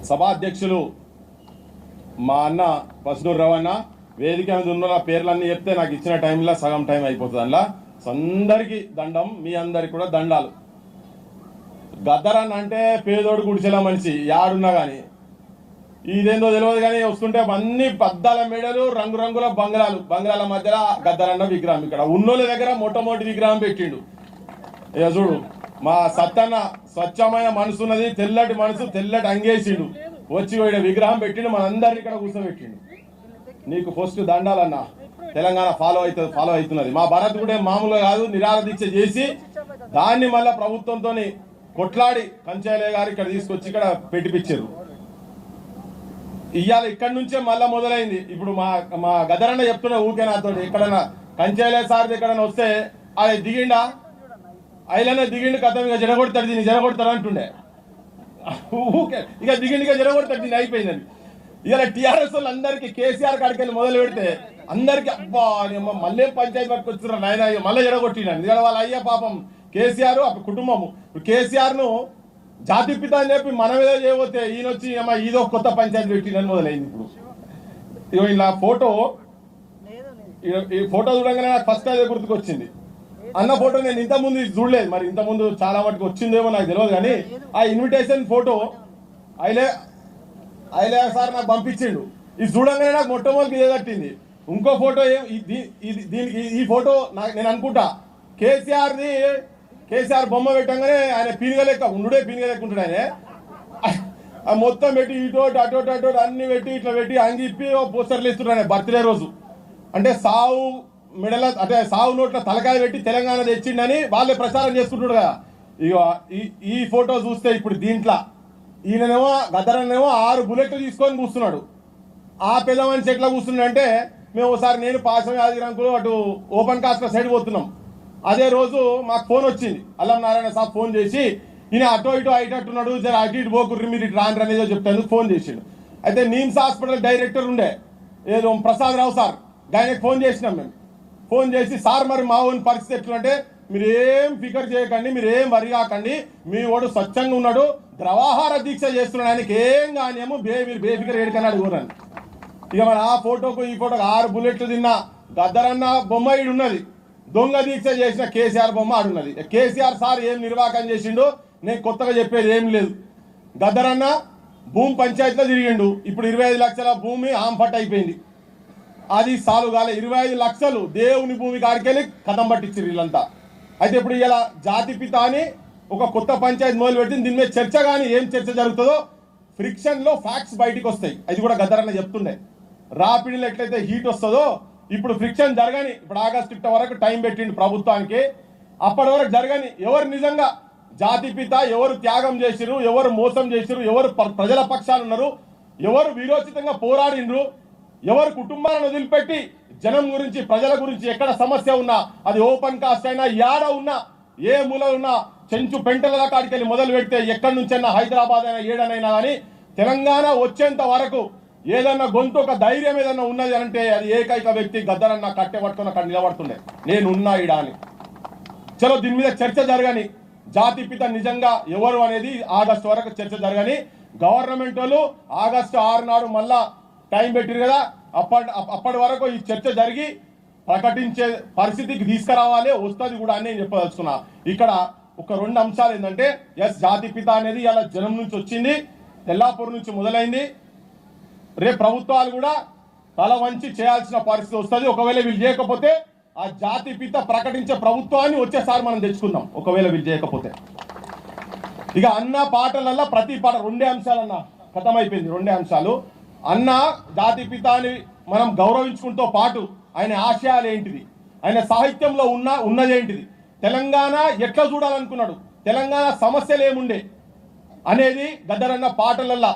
సభా అధ్యక్షులు మా అన్న పసునూరు రవణ వేదిక మీద ఉన్న పేర్లన్నీ చెప్తే నాకు ఇచ్చిన టైంలో సగం టైం అయిపోతుంది. అందులో అందరికీ దండం, మీ అందరికి కూడా దండాలు. గద్దరన్ అంటే పేదోడు గుడిచెల మనిషి యాడున్నా కానీ ఇదేందో తెలియదు కానీ వస్తుంటే అన్ని పద్దాల మేడలు రంగురంగుల బంగ్లాల మధ్యలో గద్దరన్న విగ్రహం. ఇక్కడ ఉన్నోళ్ళ దగ్గర మొట్టమొదటి విగ్రహం పెట్టిండు. ఇక చూడు మా సత్తన్న స్వచ్ఛమైన మనసు ఉన్నది, తెల్లటి మనసు, తెల్లటి అంగేసిండు, వచ్చి విగ్రహం పెట్టిండు, మనందరినీ ఇక్కడ కూర్చోబెట్టిండు. నీకు ఫస్ట్ దండాలన్నా. తెలంగాణ ఫాలో అవుతున్నది. మా భరత్ కూడా మామూలుగా కాదు, నిరాహార దీక్ష చేసి దాన్ని మళ్ళా ప్రభుత్వంతో కొట్లాడి కంచాలయ్య గారు ఇక్కడ తీసుకొచ్చి ఇక్కడ పెట్టిపిచ్చారు. ఇవాళ ఇక్కడి నుంచే మళ్ళా మొదలైంది. ఇప్పుడు మా గదరన్న చెప్తున్నా ఊకే నాతో, ఎక్కడన్నా కంచాలయ్య సార్ ఎక్కడన్నా వస్తే అది దిగిండా అయిలనే దిగిండు కథ ఇక జడగొడతాడు, దీన్ని జడగొడతాడు అంటుండే. ఊకే ఇక దిగిండు ఇక జడగొడతాడు, దీన్ని అయిపోయిందని. ఇలా టీఆర్ఎస్ వాళ్ళు అందరికి కేసీఆర్ కాడికి వెళ్ళి మొదలు పెడితే అందరికి అబ్బా మళ్ళీ పంచాయతీ పట్టుకొచ్చున్నారు నాయన, మళ్ళీ జడగొట్టినాను. ఇక్కడ వాళ్ళ అయ్యా పాపం కేసీఆర్ కుటుంబము కేసీఆర్ ను జాతిపిత అని చెప్పి మనం ఏదో చేయబోతే ఈయన వచ్చి ఇదో కొత్త పంచాయతీ పెట్టినని మొదలైంది. ఇప్పుడు ఇలా ఫోటో ఈ ఫోటో చూడంగానే నాకు ఫస్ట్ అదే గుర్తుకొచ్చింది. అన్న ఫోటో నేను ఇంతకుముందు చూడలేదు, మరి ఇంతకుముందు చాలా మటుకు వచ్చిందేమో నాకు తెలియదు. కానీ ఆ ఇన్విటేషన్ ఫోటో ఐలే సార్ నాకు పంపించిండు. ఇది చూడంగానే నాకు మొట్టమొదటి ఇదే తట్టింది. ఇంకో ఫోటో దీనికి ఈ ఫోటో నేను అనుకుంటా కేసీఆర్ బొమ్మ పెట్టంగానే ఆయన పీనుగ లెక్క ఉంటాడు. ఆయన మొత్తం పెట్టి ఇటోటి అన్ని పెట్టి ఇట్లా పెట్టి అంగిప్పి పోస్టర్లు ఇస్తున్నాడు బర్త్డే రోజు. అంటే సావు మెడల అంటే సావు నోట్ల తలకాయ పెట్టి తెలంగాణ తెచ్చిండని వాళ్ళే ప్రచారం చేసుకుంటున్నాడు కదా. ఇక ఈ ఫోటో చూస్తే ఇప్పుడు దీంట్లో ఈయననేమో గద్దరనేమో 6 బుల్లెట్లు తీసుకొని కూర్చున్నాడు. ఆ పెద్ద మనిషి ఎట్లా కూర్చున్నాడు అంటే, మేము ఒకసారి నేను పాశం యాదగిరంకులు అటు ఓపెన్ కాస్ట్ సైడ్ పోతున్నాం. అదే రోజు మాకు ఫోన్ వచ్చింది, అల్లం నారాయణ సాబ్ ఫోన్ చేసి ఈయన అటో ఇటో అయినట్టున్నాడు, జర అటు ఇటు పోకుర్రి మీరు ఇటు రాండ్రి అనేదో చెప్తాను ఫోన్ చేసిండు. అయితే నిమ్స్ హాస్పిటల్ డైరెక్టర్ ఉండే ఏదో ప్రసాద్ రావు సార్, ఆయనకి ఫోన్ చేసినాం. మేము ఫోన్ చేసి సార్ మరి మా ఊరి పరిస్థితి ఎట్లంటే మీరు ఏం ఫికర్ చేయకండి, మీరు ఏం వరి కాకండి, మీ వాడు స్వచ్ఛంగా ఉన్నాడు, ద్రవాహార దీక్ష చేస్తున్నాడు, ఆయనకి ఏం కానియేమో మీరు బేఫికర్ ఏడుకని అడుగురండి. ఇక మరి ఆ ఫోటోకు ఈ ఫోటోకు 6 బుల్లెట్లు తిన్న గద్దరన్న బొమ్మ ఈడు ఉన్నది, దొంగ దీక్ష చేసిన కేసీఆర్ బొమ్మ ఆడున్నది. కేసీఆర్ సార్ ఏం నిర్వాహకం చేసిండో నేను కొత్తగా చెప్పేది ఏం లేదు. గద్దరన్న భూమి పంచాయతీలో తిరిగిండు. ఇప్పుడు 25 లక్షల భూమి ఆంఫట్ అయిపోయింది. అది సాల్వ్ కాలే. 25 లక్షలు దేవుని భూమి కాడికెళ్ళి కథం పట్టించారు వీళ్ళంతా. అయితే ఇప్పుడు ఇలా జాతిపిత అని ఒక కొత్త పంచాయతీ మొదలు పెట్టింది. దీని మీద చర్చ కానీ ఏం చర్చ జరుగుతుందో ఫ్రిక్షన్లో ఫ్యాక్ట్స్ బయటికి వస్తాయి. అది కూడా గద్దరన్న చెప్తుండే. రాపిడిలో ఎట్లయితే హీట్ వస్తుందో ఇప్పుడు ఫ్రిక్షన్ జరగని, ఇప్పుడు ఆగస్టు వరకు టైం పెట్టిండు ప్రభుత్వానికి, అప్పటి వరకు జరగని, ఎవరు నిజంగా జాతిపిత, ఎవరు త్యాగం చేసిరు, ఎవరు మోసం చేసిరు, ఎవరు ప్రజల పక్షాలు ఉన్నారు, ఎవరు వీరోచితంగా పోరాడిండ్రు, ఎవరు కుటుంబాలను వదిలిపెట్టి జనం గురించి ప్రజల గురించి ఎక్కడ సమస్య ఉన్నా అది ఓపెన్ కాస్ట్ అయినా యాడ ఉన్నా ఏ మూల ఉన్నా చెంచు పెంటల కాడికి వెళ్ళి మొదలు పెడితే ఎక్కడి నుంచైనా హైదరాబాద్ అయినా ఏడనైనా కానీ తెలంగాణ వచ్చేంత వరకు ఏదన్నా గొంతు ఒక ధైర్యం ఏదన్నా ఉన్నది అంటే అది ఏకైక వ్యక్తి గద్దరన్న కట్టె పట్టుకుని అక్కడ నిలబడుతుండే నేనున్నా ఇడా అని. చలో దీని మీద చర్చ జరగని, జాతిపిత నిజంగా ఎవరు అనేది ఆగస్టు వరకు చర్చ జరగని. గవర్నమెంట్ వాళ్ళు ఆగస్టు 6 నాడు మళ్ళా టైం పెట్టిరు కదా, అప్పటి వరకు ఈ చర్చ జరిగి ప్రకటించే పరిస్థితికి తీసుకురావాలి, వస్తుంది కూడా అని నేను చెప్పదలుచుకున్నా. ఇక్కడ ఒక 2 అంశాలు ఏంటంటే, జాతిపిత అనేది ఇలా జనం నుంచి వచ్చింది, తెల్లాపూర్ నుంచి మొదలైంది. రేపు ప్రభుత్వాలు కూడా తల వంచి చేయాల్సిన పరిస్థితి వస్తుంది. ఒకవేళ వీళ్ళు చేయకపోతే ఆ జాతిపిత ప్రకటించే ప్రభుత్వాన్ని వచ్చేసారి మనం తెచ్చుకుందాం, ఒకవేళ వీళ్ళు చేయకపోతే. ఇక అన్న పాటలల్లో ప్రతి పాట 2 అంశాలన్న ఖతమైపోయింది. 2 అంశాలు. అన్న జాతిపితాని మనం గౌరవించుకుంటూ పాటు ఆయన ఆశయాలు ఏంటిది, ఆయన సాహిత్యంలో ఉన్నదేంటిది, తెలంగాణ ఎట్లా చూడాలనుకున్నాడు, తెలంగాణ సమస్యలు ఏముండే అనేది గద్దరన్న పాటలల్లా.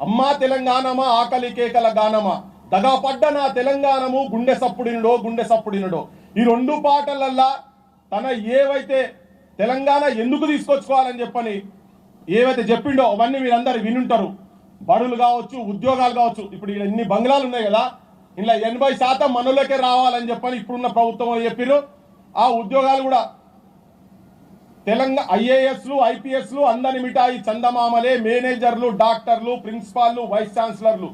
అమ్మా తెలంగాణమా ఆకలి కేకల గానమా, దగాపడ్డ నా తెలంగాణము గుండె సప్పుడినడో ఈ 2 పాటలల్లా తన ఏవైతే తెలంగాణ ఎందుకు తీసుకొచ్చుకోవాలని చెప్పని ఏవైతే చెప్పిండో అవన్నీ మీరందరూ వినుంటారు. బడులు కావచ్చు, ఉద్యోగాలు కావచ్చు. ఇప్పుడు ఇక్కడ ఇన్ని బంగ్లాలు ఉన్నాయి కదా, ఇలా 80% మనలోకే రావాలని చెప్పని ఇప్పుడున్న ప్రభుత్వం చెప్పారు. ఆ ఉద్యోగాలు కూడా తెలంగాణ ఐఏఎస్లు ఐపీఎస్లు అందని మిఠాయి చందమామలే, మేనేజర్లు, డాక్టర్లు, ప్రిన్సిపాల్లు, వైస్ ఛాన్సలర్లు,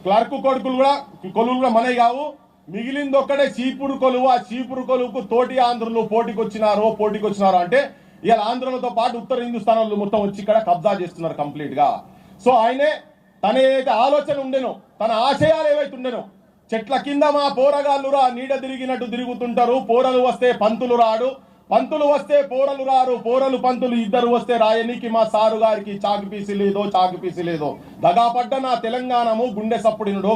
క్లర్క్ కొడుకులు కూడా కొలువులు కూడా మనవి కావు. మిగిలింది ఒక్కడే చీపురు కొలువు. ఆ చీపురు కొలువుకు తోటి ఆంధ్రులు పోటీకి వచ్చినారు అంటే ఇవాళ ఆంధ్రులతో పాటు ఉత్తర హిందుస్థాన్ వాళ్ళు మొత్తం వచ్చి ఇక్కడ కబ్జా చేస్తున్నారు కంప్లీట్ గా. సో ఆయనే తన ఏదైతే ఆలోచన ఉండేనో, తన ఆశయాలు ఏవైతే ఉండేనో, చెట్ల కింద మా పోరగాళ్ళురా నీడ తిరిగినట్టు తిరుగుతుంటారు, పోరలు వస్తే పంతులు రాడు, పంతులు వస్తే పోరలు రారు, పోరలు పంతులు ఇద్దరు వస్తే రాయనికి మా సారు గారికి చాకు పీసి లేదో దగాపడ్డ నా తెలంగాణము గుండె సప్పుడినుడో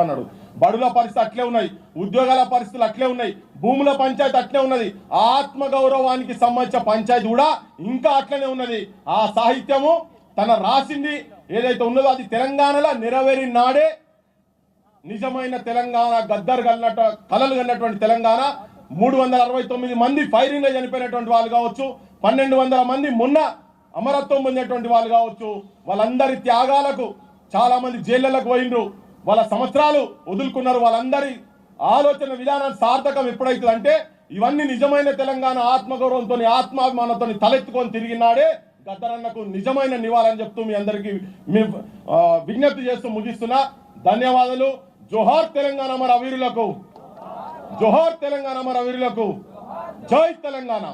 అన్నాడు. బడుల పరిస్థితి అట్లే ఉన్నాయి, ఉద్యోగాల పరిస్థితులు అట్లే ఉన్నాయి, భూముల పంచాయతీ అట్లే ఉన్నది, ఆత్మ గౌరవానికి సంబంధించిన పంచాయతీ కూడా ఇంకా అట్లనే ఉన్నది. ఆ సాహిత్యము తన రాసింది ఏదైతే ఉన్నదో అది తెలంగాణలో నెరవేరిన నాడే నిజమైన తెలంగాణ, గద్దర్ కలలు కన్నటువంటి తెలంగాణ. 369 మంది ఫైరింగ్ లో చనిపోయినటువంటి వాళ్ళు కావచ్చు, 1200 మంది మొన్న అమరత్వం పొందినటువంటి వాళ్ళు కావచ్చు, వాళ్ళందరి త్యాగాలకు చాలా మంది జైళ్లకు పోయినరు, వాళ్ళ సంవత్సరాలు వదులుకున్నారు. వాళ్ళందరి ఆలోచన విధానం సార్థకం ఎప్పుడైతుంది అంటే ఇవన్నీ నిజమైన తెలంగాణ ఆత్మగౌరవంతో ఆత్మాభిమానంతో తలెత్తుకొని తిరిగినాడే గద్దరన్నకు నిజమైన నివాళని చెప్తూ మీ అందరికీ విజ్ఞప్తి చేస్తూ ముగిస్తున్నా. ధన్యవాదాలు. జోహార్ తెలంగాణ అమర వీరులకు, జోహార్ తెలంగాణ అమర వీరులకు, జై తెలంగాణ.